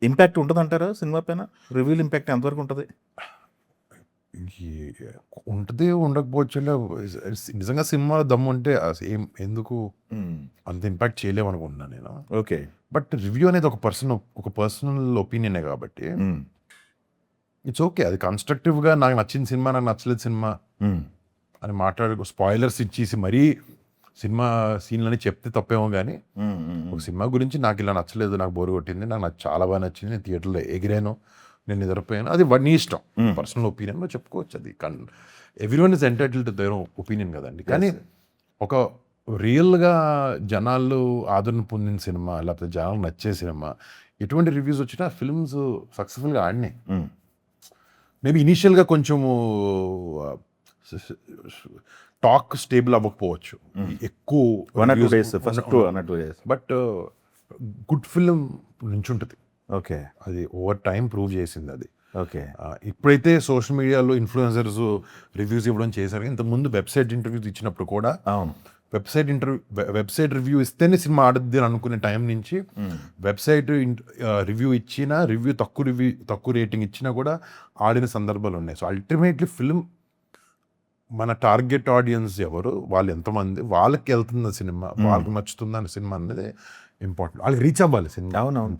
Speaker 1: ఇంపాక్ట్ ఉంటుంది అంటారా సినిమా పైన? రివ్యూలు ఇంపాక్ట్ ఎంతవరకు ఉంటుంది?
Speaker 2: ఉంటుంది, ఉండకపోవచ్చు. నిజంగా సినిమా దమ్ము ఉంటే ఎందుకు అంత ఇంపాక్ట్ చేయలేము అనుకుంటున్నాను నేను.
Speaker 1: ఓకే.
Speaker 2: బట్ రివ్యూ అనేది ఒక పర్సనల్ ఒపీనియనే కాబట్టి ఇట్స్ ఓకే. అది కన్స్ట్రక్టివ్గా నాకు నచ్చిన సినిమా, నాకు నచ్చలేదు సినిమా అని మాట్లాడు, స్పాయిలర్స్ ఇచ్చేసి మరీ సినిమా సీన్లని చెప్తే తప్పేమో. కానీ ఒక సినిమా గురించి నాకు ఇలా నచ్చలేదు, నాకు బోరు కొట్టింది, నాకు చాలా బాగా నచ్చింది, నేను థియేటర్లో ఎగిరాను, నేను నిద్రపోయాను, అది నీ ఇష్టం, పర్సనల్ ఒపీనియన్లో చెప్పుకోవచ్చు. అది everyone is entitled to their opinion కదండి. కానీ ఒక రియల్గా జనాలు ఆదరణ పొందిన సినిమా, లేకపోతే జనాలు నచ్చే సినిమా, ఎటువంటి రివ్యూస్ వచ్చినా ఫిల్మ్స్ సక్సెస్ఫుల్గా ఆడినాయి. మేబీ ఇనీషియల్గా కొంచెము టాక్ స్టేబుల్ అవ్వకపోవచ్చు, ఎక్కువ
Speaker 1: 1 or 2 days first 1 or 2 days,
Speaker 2: but good film నుంచి ఉంటుంది.
Speaker 1: ఓకే.
Speaker 2: అది ఓవర్ టైం ప్రూవ్ చేసింది అది.
Speaker 1: ఓకే.
Speaker 2: ఇప్పుడైతే సోషల్ మీడియాలో ఇన్ఫ్లుయెన్సర్స్ రివ్యూస్ ఇవ్వడం చేశారు, ఇంతకుముందు వెబ్సైట్ ఇంటర్వ్యూస్ ఇచ్చినప్పుడు కూడా
Speaker 1: అవును,
Speaker 2: వెబ్సైట్ రివ్యూ ఇస్తేనే సినిమా ఆడద్ది అని అనుకునే టైం నుంచి వెబ్సైట్ రివ్యూ ఇచ్చినా, తక్కువ రేటింగ్ ఇచ్చినా కూడా ఆడిన సందర్భాలు ఉన్నాయి. సో అల్టిమేట్లీ ఫిల్మ్ మన టార్గెట్ ఆడియన్స్ ఎవరు, వాళ్ళు ఎంతమంది, వాళ్ళకి వెళ్తుంది సినిమా, వాళ్ళకి నచ్చుతుంది అనే సినిమా అనేది ఇంపార్టెంట్, వాళ్ళకి రీచ్ అవ్వాలి సినిమా.
Speaker 1: అవునవును.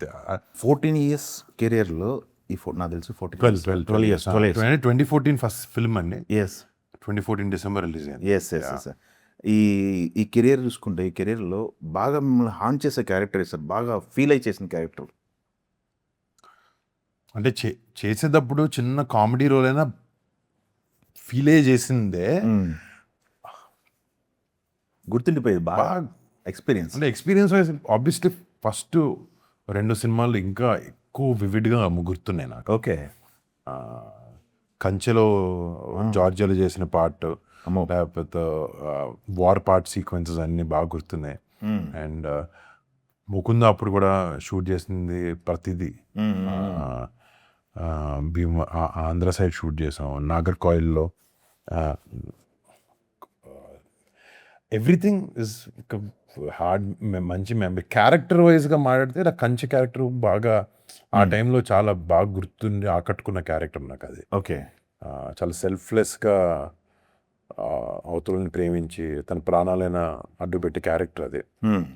Speaker 1: 14 years కెరియర్లో నాకు తెలిసి
Speaker 2: 12 years 2014 ఫస్ట్ ఫిల్మ్ అండి. 2014 డిసెంబర్ రిలీజ్ అయింది.
Speaker 1: ఎస్. ఈ కెరియర్ చూసుకుంటే, ఈ కెరియర్లో బాగా మిమ్మల్ని హాన్ చేసే క్యారెక్టర్ సార్, బాగా ఫీల్ అయి చేసిన క్యారెక్టర్
Speaker 2: అంటే చేసేటప్పుడు చిన్న కామెడీ రోల్ అయినా ఫీల్ అయ్యి చేసిందే
Speaker 1: గుర్తుండిపోయేది బాగా ఎక్స్పీరియన్స్.
Speaker 2: అంటే ఎక్స్పీరియన్స్ వైజ్ ఆబ్వియస్లీ ఫస్ట్ 2 సినిమాలు ఇంకా ఎక్కువ వివిడ్గా గుర్తున్నాయి నాకు.
Speaker 1: ఓకే.
Speaker 2: కంచెలో జార్జియాలో చేసిన పార్ట్, లేకపోతే వార్ పార్ట్ సీక్వెన్సెస్ అన్నీ బాగా గుర్తున్నాయి. అండ్ ముకుంద అప్పుడు కూడా షూట్ చేసింది ప్రతిదీ, ఆంధ్ర సైడ్ షూట్ చేసాం, నాగర్కోయిల్లో. ఎవ్రీథింగ్ ఇస్ హార్డ్, మంచి మెమరీ. క్యారెక్టర్ వైజ్గా మాట్లాడితే నాకు కంచె క్యారెక్టర్ బాగా ఆ టైంలో చాలా బాగా గుర్తుండి ఆకట్టుకున్న క్యారెక్టర్ నాకు అది.
Speaker 1: ఓకే.
Speaker 2: చాలా సెల్ఫ్లెస్గా అవతలని ప్రేమించి తన ప్రాణాలైనా అడ్డుపెట్టే క్యారెక్టర్ అది.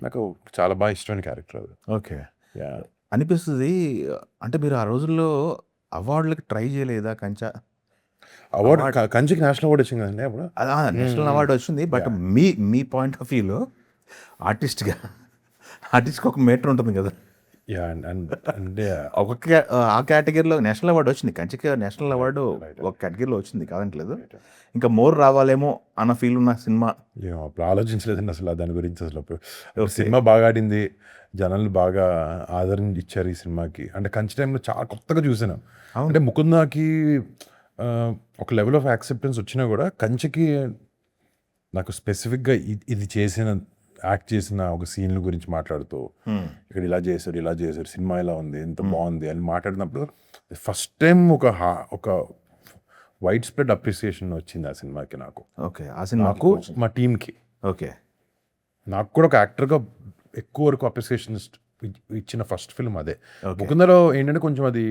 Speaker 2: నాకు చాలా బాగా ఇష్టమైన క్యారెక్టర్ అది.
Speaker 1: ఓకే. అనిపిస్తుంది. అంటే మీరు ఆ రోజుల్లో అవార్డులకి ట్రై చేయలేదా?
Speaker 2: కంచెకి నేషనల్ అవార్డు వచ్చింది కదండి అప్పుడు.
Speaker 1: నేషనల్ అవార్డు వచ్చింది. బట్ మీ పాయింట్ ఆఫ్ వ్యూలో ఆర్టిస్ట్కి ఒక మీటర్ ఉంటుంది కదా.
Speaker 2: అంటే
Speaker 1: ఆ కేటగిరీలో నేషనల్ అవార్డు వచ్చింది, కంచెకి నేషనల్ అవార్డు ఒక కేటగిరీలో వచ్చింది కాదంటలేదు. ఇంకా మోర్ రావాలేమో అన్న ఫీల్ ఉన్న సినిమా.
Speaker 2: అప్పుడు ఆలోచించలేదండి అసలు దాని గురించి. అసలు సినిమా బాగా ఆడింది, జనాలు బాగా ఆదరణ ఇచ్చారు ఈ సినిమాకి. అంటే కంచె టైంలో చాలా కొత్తగా చూసాను. అంటే ముకుందాకి ఒక లెవెల్ ఆఫ్ యాక్సెప్టెన్స్ వచ్చినా కూడా కంచెకి నాకు స్పెసిఫిక్గా ఇది చేసిన యాక్ట్ చేసిన ఒక సీన్ల గురించి మాట్లాడుతూ ఇక్కడ ఇలా చేశారు సినిమా ఇలా ఉంది ఎంత బాగుంది అని మాట్లాడినప్పుడు ఫస్ట్ టైం ఒక వైడ్ స్ప్రెడ్ అప్రిసియేషన్ వచ్చింది ఆ సినిమాకి నాకు.
Speaker 1: ఓకే, ఆ సినిమా
Speaker 2: నాకు మా టీంకి,
Speaker 1: ఓకే,
Speaker 2: నాకు కూడా ఒక యాక్టర్గా ఎక్కువ వరకు అప్రిసియేషన్ ఇచ్చిన ఫస్ట్ ఫిల్మ్ అదే.
Speaker 1: Okay.
Speaker 2: ముకుందలో ఏంటంటే కొంచెం అది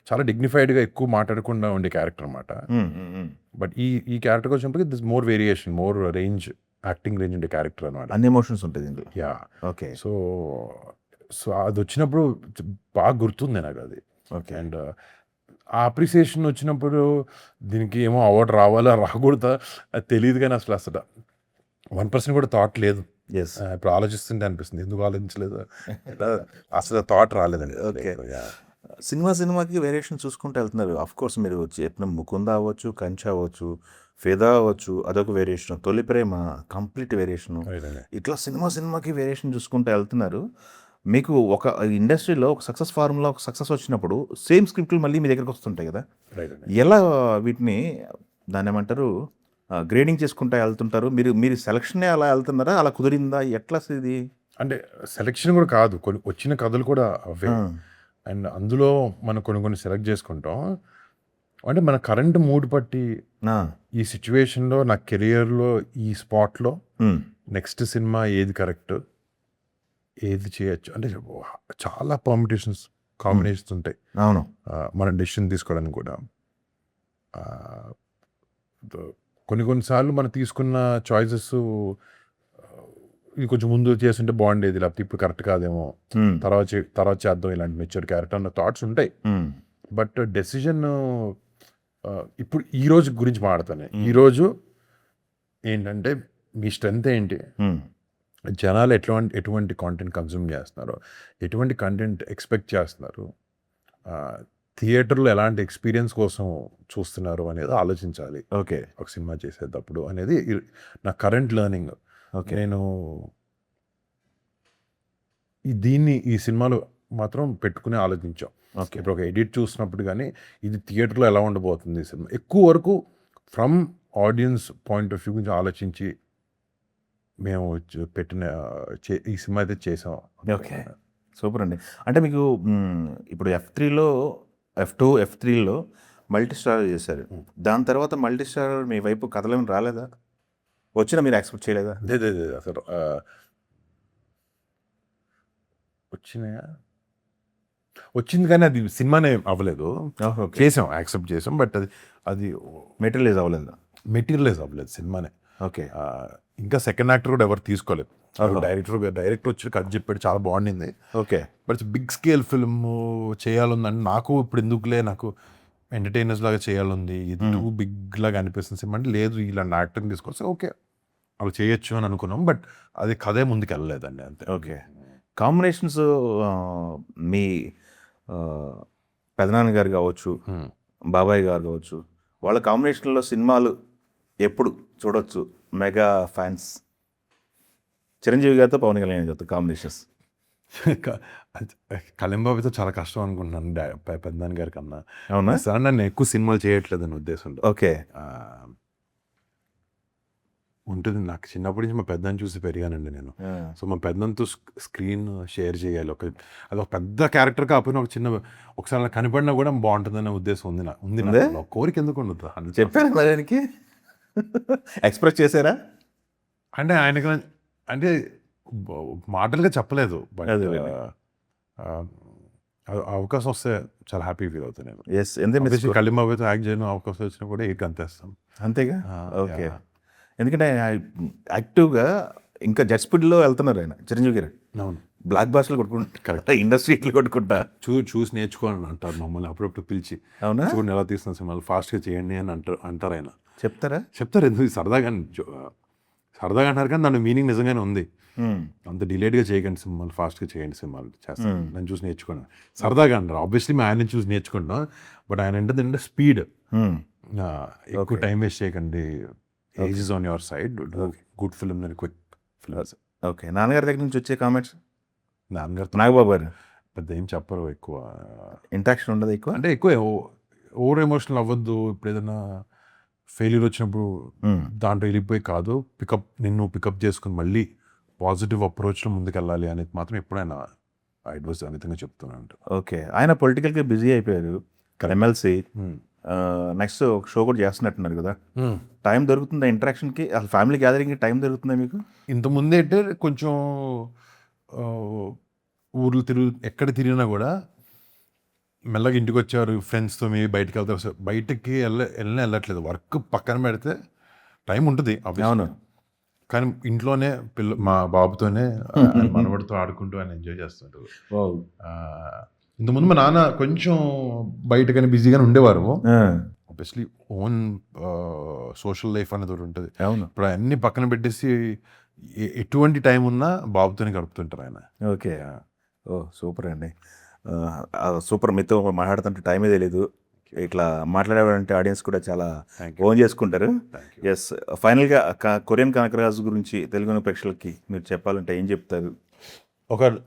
Speaker 2: చాలా డిగ్నిఫైడ్గా ఎక్కువ మాట్లాడకుండా ఉండే క్యారెక్టర్ అనమాట. బట్ ఈ క్యారెక్టర్కి వచ్చినప్పటికి this more variation, more range, acting range ఉండే క్యారెక్టర్ అనమాట.
Speaker 1: అన్ని ఎమోషన్స్ ఉంటాయి దీంట్లో.
Speaker 2: యా,
Speaker 1: ఓకే,
Speaker 2: సో అది వచ్చినప్పుడు బాగా గుర్తుంది నాకు అది.
Speaker 1: ఓకే.
Speaker 2: అండ్ ఆ అప్రిసియేషన్ వచ్చినప్పుడు దీనికి ఏమో అవార్డు రావాలా రాకూడదా అది తెలియదు, కానీ అసలు 1% కూడా థాట్ లేదు.
Speaker 1: ఎస్,
Speaker 2: ఇప్పుడు ఆలోచిస్తుంటే అనిపిస్తుంది ఎందుకు ఆలోచించలేదు, అసలు థాట్ రాలేదండి.
Speaker 1: ఓకే. సినిమాకి వేరియేషన్ చూసుకుంటూ వెళ్తున్నారు. ఆఫ్ కోర్స్ మీరు చెప్పిన ముకుంద అవ్వచ్చు, కంచ అవ్వచ్చు, ఫిదా అవ్వచ్చు, అదొక వేరియేషన్, తొలి ప్రేమ కంప్లీట్ వేరియేషను, ఇట్లా సినిమాకి వేరియేషన్ చూసుకుంటూ వెళ్తున్నారు. మీకు ఒక ఇండస్ట్రీలో ఒక సక్సెస్ ఫార్ములా, ఒక సక్సెస్ వచ్చినప్పుడు సేమ్ స్క్రిప్ట్లు మళ్ళీ మీ దగ్గరకు వస్తుంటాయి కదా, ఎలా వీటిని దాన్ని ఏమంటారు గ్రేడింగ్ చేసుకుంటూ వెళ్తుంటారు? మీరు సెలక్షనే అలా వెళ్తున్నారా, అలా కుదిరిందా, ఎట్లా ఇది?
Speaker 2: అంటే సెలెక్షన్ కూడా కాదు, కొన్ని వచ్చిన కథలు కూడా అవే. అండ్ అందులో మనం కొన్ని సెలెక్ట్ చేసుకుంటాం. అంటే మన కరెంట్ మూడ్ బట్టి ఈ సిచ్యువేషన్లో నా కెరియర్లో ఈ స్పాట్లో నెక్స్ట్ సినిమా ఏది కరెక్ట్, ఏది చేయొచ్చు అంటే చాలా పర్మిటేషన్స్, కాంబినేషన్స్ ఉంటాయి.
Speaker 1: అవును,
Speaker 2: మన డెసిషన్ తీసుకోవడానికి కూడా. కొన్నిసార్లు మనం తీసుకున్న చాయిసెస్ ఇది కొంచెం ముందు చేస్తుంటే బాగుండేది, లేకపోతే ఇప్పుడు కరెక్ట్ కాదేమో, తర్వాత చేద్దాం, ఇలాంటి మెచ్యూర్ క్యారెక్టర్ అన్న థాట్స్ ఉంటాయి. బట్ డెసిజన్ ఇప్పుడు ఈ రోజు గురించి మాట్లాడతాను. ఈరోజు ఏంటంటే మీ స్ట్రెంత్ ఏంటి, జనాలు ఎటువంటి కాంటెంట్ కన్జ్యూమ్ చేస్తున్నారు, ఎటువంటి కంటెంట్ ఎక్స్పెక్ట్ చేస్తున్నారు, థియేటర్లో ఎలాంటి ఎక్స్పీరియన్స్ కోసం చూస్తున్నారు అనేది ఆలోచించాలి.
Speaker 1: ఓకే,
Speaker 2: ఒక సినిమా చేసేటప్పుడు అనేది నా కరెంట్ లెర్నింగ్.
Speaker 1: ఓకే,
Speaker 2: నేను ఈ సినిమాలో మాత్రం పెట్టుకుని ఆలోచించాం.
Speaker 1: ఓకే.
Speaker 2: ఇప్పుడు ఒక ఎడిట్ చూసినప్పుడు కానీ ఇది థియేటర్లో ఎలా ఉండబోతుంది ఈ సినిమా, ఎక్కువ వరకు from audience point of view గురించి ఆలోచించి మేము పెట్టిన ఈ సినిమా అయితే చేసాం.
Speaker 1: ఓకే, సూపర్ అండి. అంటే మీకు ఇప్పుడు F2, F3లో మల్టీ స్టార్ చేశారు. దాని తర్వాత మల్టీ స్టార్ మీ వైపు కథలేమి రాలేదా? వచ్చినా మీరు ఎక్స్పెక్ట్ చేయలేదా?
Speaker 2: లేదు అసలు వచ్చింది కానీ అది సినిమానే అవ్వలేదు. చేసాం, యాక్సెప్ట్ చేసాం, బట్ అది
Speaker 1: మెటీరియలైజ్
Speaker 2: అవ్వలేదు సినిమానే.
Speaker 1: ఓకే,
Speaker 2: ఇంకా సెకండ్ యాక్టర్ కూడా ఎవరు తీసుకోలేదు. డైరెక్టర్ వచ్చి కథ చెప్పాడు, చాలా బాగుండింది.
Speaker 1: Okay,
Speaker 2: but big scale film చేయాలందని నాకు ఇప్పుడు ఎందుకులే, నాకు ఎంటర్టైనర్స్ లాగా చేయాలంది, ఇది టూ బిగ్ లాగా అనిపిస్తుంది సినిమా అంటే, లేదు ఇలాంటి యాక్టర్ని తీసుకొస్తే ఓకే అవి చేయొచ్చు అని అనుకున్నాం. బట్ అది కథే ముందుకు వెళ్ళలేదండి, అంతే.
Speaker 1: ఓకే. కాంబినేషన్స్ మీ పెదనాన్న గారు కావచ్చు, బాబాయ్ గారు కావచ్చు, వాళ్ళ కాంబినేషన్లో సినిమాలు ఎప్పుడు చూడొచ్చు మెగా ఫ్యాన్స్? చిరంజీవి గారితో పవన్ కళ్యాణ్ గారితో కాంబినేషన్స్?
Speaker 2: కళ్యాణ్బాబుతో చాలా కష్టం అనుకుంటున్నాను పెద్దనాన్న గారి కన్నా.
Speaker 1: అవునా?
Speaker 2: సార్ నన్ను ఎక్కువ సినిమాలు చేయట్లేదు అని ఉద్దేశంలో.
Speaker 1: ఓకే,
Speaker 2: ఉంటుంది. నాకు చిన్నప్పటి నుంచి మా పెద్దని చూసి పెరిగానండి నేను. సో మా పెద్దతో స్క్రీన్ షేర్ చేయాలి, అది ఒక పెద్ద క్యారెక్టర్ కాకపోయినా ఒకసారి అలా కనపడినా కూడా బాగుంటుందనే ఉద్దేశం ఉంది నాకు. కోరిక ఎందుకు ఉండదు అని
Speaker 1: చెప్పాను మరి ఆయనకి. ఎక్స్ప్రెస్ చేశారా?
Speaker 2: అంటే ఆయనకి అంటే మాటలుగా చెప్పలేదు, బట్ అవకాశం వస్తే చాలా హ్యాపీ ఫీల్ అవుతాను నేను.
Speaker 1: ఎస్, ఎందుకంటే
Speaker 2: కళ్యాణ్బాబుతో యాక్ట్ చేయడం అవకాశం వచ్చినా కూడా ఎయిట్ అంతేస్తాం.
Speaker 1: అంతేగా. ఓకే, ఎందుకంటే యాక్టివ్గా ఇంకా జెట్ స్పీడ్లో వెళ్తున్నారు ఆయన, చిరంజీవి గారు.
Speaker 2: అవును,
Speaker 1: బ్లాక్ బాస్లు కొట్టుకుంటా, కరెక్ట్, ఇండస్ట్రీ ఇట్లు కొట్టుకుంటా
Speaker 2: చూసి నేర్చుకోవాలని అంటారు మమ్మల్ని అప్పుడప్పుడు పిలిచి.
Speaker 1: అవునా?
Speaker 2: చూడండి ఎలా తీస్తున్న సినిమాలు ఫాస్ట్గా చేయండి అని అంటారు ఆయన.
Speaker 1: చెప్తారు
Speaker 2: ఎందుకు సరదాగా అంటారు, కానీ దాని మీనింగ్ నిజంగానే ఉంది. అంత డిలేట్గా చేయకండి సినిమాలు, ఫాస్ట్గా చేయండి సినిమాలు చేస్తాను, నన్ను చూసి నేర్చుకోండి సరదాగా అంటారు. ఆబ్వియస్లీ మేము ఆయన చూసి నేర్చుకుంటున్నాం, బట్ ఆయన ఏంటంటే స్పీడ్, ఎక్కువ టైం వేస్ట్ చేయకండి, age is on your side, good film అని క్విక్ ఫిల్మ్స్.
Speaker 1: ఓకే, నాన్నగారి దగ్గర నుంచి వచ్చే కామెంట్స్?
Speaker 2: నాన్నగారు
Speaker 1: నాగబాబు గారు
Speaker 2: పెద్ద ఏం చెప్పరు, ఎక్కువ
Speaker 1: ఇంట్రాక్షన్ ఉండదు ఎక్కువ,
Speaker 2: అంటే ఎక్కువ ఓవర్ ఎమోషనల్ అవ్వద్దు. ఇప్పుడు ఏదైనా ఫెయిల్యూర్ వచ్చినప్పుడు దాంట్లో వెళ్ళిపోయి కాదు, నిన్ను పికప్ చేసుకుని మళ్ళీ పాజిటివ్ అప్రోచ్లో ముందుకెళ్ళాలి అనేది మాత్రం ఎప్పుడైనా అడ్వైస్ అమితంగా చెప్తున్నాను.
Speaker 1: ఓకే. ఆయన పొలిటికల్గా బిజీ అయిపోయారు, ఎమ్మెల్సీ. నెక్స్ట్ ఒక షో కూడా చేస్తున్నట్టున్నారు కదా, టైం దొరుకుతుందా ఇంటరాక్షన్కి? అసలు ఫ్యామిలీ గ్యాదరింగ్కి టైం దొరుకుతుందా మీకు?
Speaker 2: ఇంతకుముందు అయితే కొంచెం ఊర్లు ఎక్కడ తిరిగినా కూడా మెల్లగా ఇంటికి వచ్చారు, ఫ్రెండ్స్తో మేబీ బయటకు వెళ్తారు. బయటకి వెళ్ళట్లేదు, వర్క్ పక్కన పెడితే టైం ఉంటుంది
Speaker 1: అవును.
Speaker 2: కానీ ఇంట్లోనే మా బాబుతోనే మనవడితో ఆడుకుంటూ ఆయన ఎంజాయ్ చేస్తుంటారు. ఇంతకుముందు మా నాన్న కొంచెం బయటకని బిజీగానే ఉండేవారు. ఆబ్వియస్లీ ఓన్ సోషల్ లైఫ్ అనేది ఒకటి ఉంటుంది.
Speaker 1: అవును.
Speaker 2: ఇప్పుడు అన్ని పక్కన పెట్టేసి ఎటువంటి టైం ఉన్నా బాబుతోనే గడుపుతుంటారు ఆయన.
Speaker 1: ఓకే. ఓ సూపర్ అండి, సూపర్. మీతో మాట్లాడుతుంటే టైమే తెలీదు. ఇట్లా మాట్లాడేవాడంటే ఆడియన్స్ కూడా చాలా ఓన్ చేసుకుంటారు. ఎస్, ఫైనల్గా కొరియన్ కనకరాజు గురించి తెలుగు ప్రేక్షకులకి మీరు చెప్పాలంటే ఏం చెప్తారు?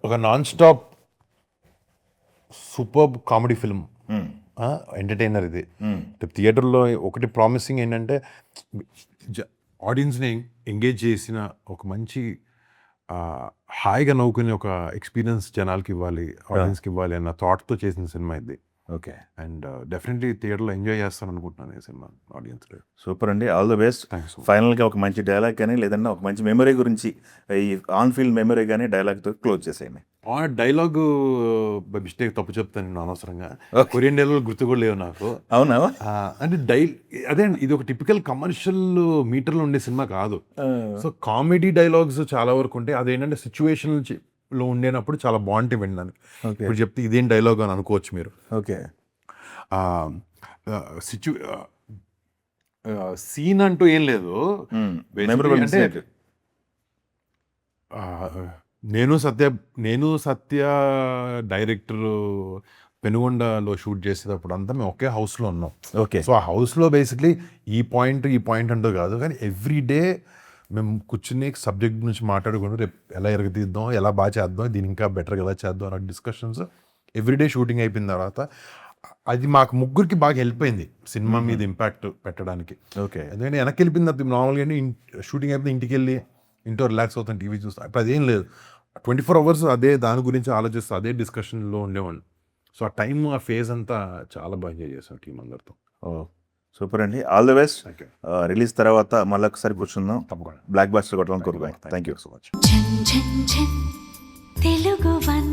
Speaker 2: ఒక non stop super comedy film, entertainer ఇది. థియేటర్లో ఒకటి ప్రామిసింగ్ ఏంటంటే ఆడియన్స్ని ఎంగేజ్ చేసిన ఒక మంచి హాయిగా నవ్వుకునే ఒక ఎక్స్పీరియన్స్ జనాలకి ఇవ్వాలి, ఆడియన్స్కి ఇవ్వాలి అన్న థాట్తో చేసిన సినిమా ఇది.
Speaker 1: ఓకే.
Speaker 2: అండ్ డెఫినెట్లీ థియేటర్లో ఎంజాయ్ చేస్తాను అనుకుంటున్నాను ఈ సినిమా ఆడియన్స్.
Speaker 1: సూపర్ అండి, ఆల్ ద బెస్ట్.
Speaker 2: థ్యాంక్స్.
Speaker 1: ఫైనల్గా ఒక మంచి డైలాగ్ కానీ లేదన్నా ఒక మంచి మెమరీ గురించి, ఈ ఆన్ ఫీల్డ్ మెమరీ కానీ డైలాగ్తో క్లోజ్ చేసేయండి.
Speaker 2: డైలాగ్ బై మిస్టేక్ తప్పు చెప్తాను నేను అనవసరంగా. కొరియన్ డైలాగ్ గుర్తు కూడా లేవు నాకు.
Speaker 1: అవునా?
Speaker 2: అంటే అదే ఇది ఒక టిపికల్ కమర్షియల్ మీటర్లో ఉండే సినిమా కాదు. సో కామెడీ డైలాగ్స్ చాలా వరకు ఉంటాయి. అదేంటంటే సిచ్యువేషన్ లో ఉండేటప్పుడు చాలా బాగుంటాయి వినడానికి. ఇప్పుడు చెప్తే ఇదేం డైలాగ్ అని అనుకోవచ్చు మీరు.
Speaker 1: ఓకే.
Speaker 2: సీన్ అంటూ ఏం లేదు. అంటే నేను సత్య డైరెక్టర్ పెనుగొండలో షూట్ చేసేటప్పుడు అంతా మేము ఒకే హౌస్లో ఉన్నాం.
Speaker 1: ఓకే.
Speaker 2: సో ఆ హౌస్లో బేసిక్లీ ఈ పాయింట్ అంటూ కాదు, కానీ ఎవ్రీ డే మేము కూర్చుని సబ్జెక్ట్ గురించి మాట్లాడుకుంటూ రేపు ఎలా ఎరగతీద్దాం, ఎలా బాగా చేద్దాం, దీని ఇంకా బెటర్గా ఎలా చేద్దాం అన్న డిస్కషన్స్ ఎవ్రీడే. షూటింగ్ అయిపోయిన తర్వాత అది మాకు ముగ్గురికి బాగా హెల్ప్ అయింది సినిమా మీద ఇంపాక్ట్ పెట్టడానికి.
Speaker 1: ఓకే. ఎందుకంటే
Speaker 2: వెనక్కి వెళ్ళిపోయింది అది నార్మల్గా షూటింగ్ అయిపోతే ఇంటికి వెళ్ళి ఇంట్లో రిలాక్స్ అవుతాను, టీవీ చూస్తాను. ఇప్పుడు అదేం లేదు, 24 hours అదే దాని గురించి ఆలోచిస్తూ అదే డిస్కషన్లో ఉండేవాళ్ళు. సో ఆ టైం ఆ ఫేజ్ అంతా చాలా బాగా ఎంజాయ్ చేసాం టీం అందరితో.
Speaker 1: సూపర్ అండి, ఆల్ ది బెస్ట్. రిలీజ్ తర్వాత మళ్ళీ ఒకసారి కూర్చుందాం,
Speaker 2: తప్పకుండా
Speaker 1: బ్లాక్ బస్టర్ కొట్టాలని కోరుకుంటున్నాను. Thank you so much.
Speaker 3: Telugu one